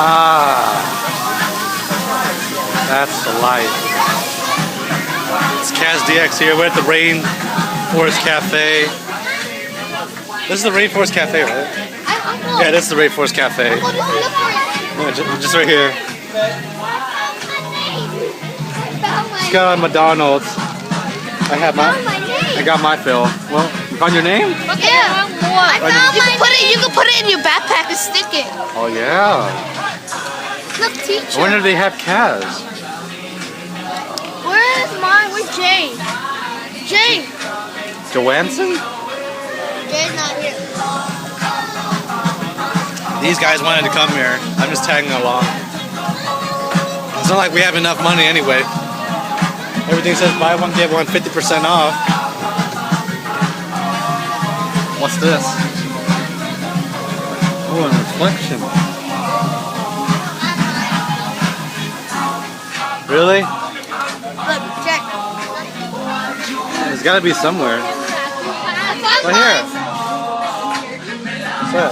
Ah, that's the life. It's Kazdx here. We're at the Rainforest Cafe. This is the Rainforest Cafe, right? Yeah, this is the Rainforest Cafe. Yeah, just right here. It's got McDonald's. I got my fill. Well, you found your name? Yeah. You can put it in your backpack and stick it. Oh yeah. Look, teacher. I wonder if they have Kaz. Where's mine? Where's Jay? Jay. Johansson? Jay's not here. These guys wanted to come here. I'm just tagging along. It's not like we have enough money anyway. Everything says buy one, get one, 50% off. What's this? Oh, a reflection. Really? Look, check. There's gotta be somewhere. Right here. What's that?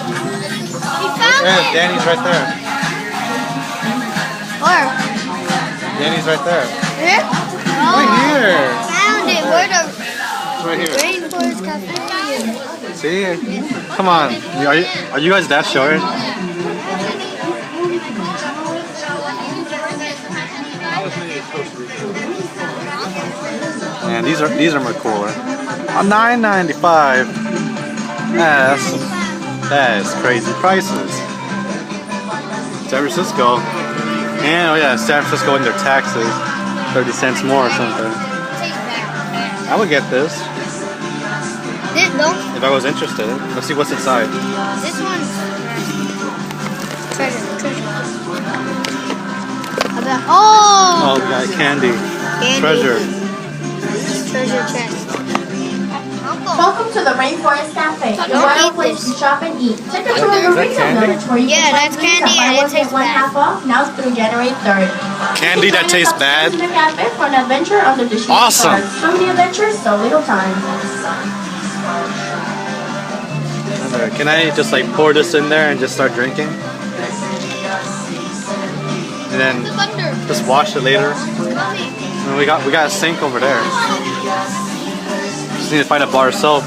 Yeah, Danny's right there. Where? Danny's right there. Here? Right here. Found it. Where the It's right here. Rainforest Cafe? See? Come on. Are you guys that short? Man, these are more cooler. $9.95. That is crazy prices. San Francisco. And oh yeah, San Francisco and their taxes. 30 cents more or something. I would get this. If I was interested. Let's see what's inside. This one's treasure. Oh! Oh, we got candy. Treasure chest. Welcome to the Rainforest Cafe. The wild place to shop and eat. Check out the retail village where you can that's candy and it tastes one bad. half off. Now it's through January 3rd. Candy that tastes bad? To the cafe for an adventure under the shooting Awesome. stars. From the adventure, so little time. Can I just like pour this in there and just start drinking? And then just wash it later. And we got a sink over there. Just need to find a bar of soap.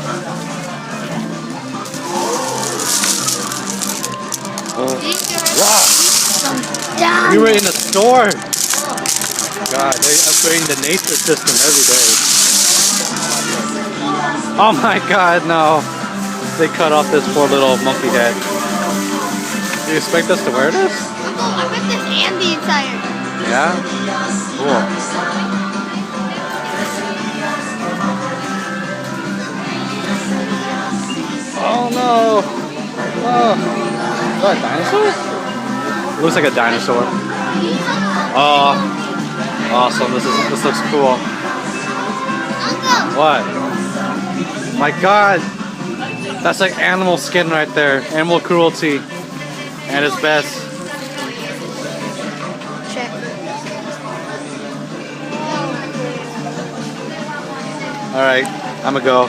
Wow! We were in the store. God, they're upgrading the nature system every day. Oh my God, no! They cut off this poor little monkey head. Do you expect us to wear this? I put this and the entire. Yeah? Cool. Oh no! Oh. Is that a dinosaur? Looks like a dinosaur. Oh. Awesome. This looks cool. What? My God! That's like animal skin right there. Animal cruelty. At its best. Check. Alright, I'ma go.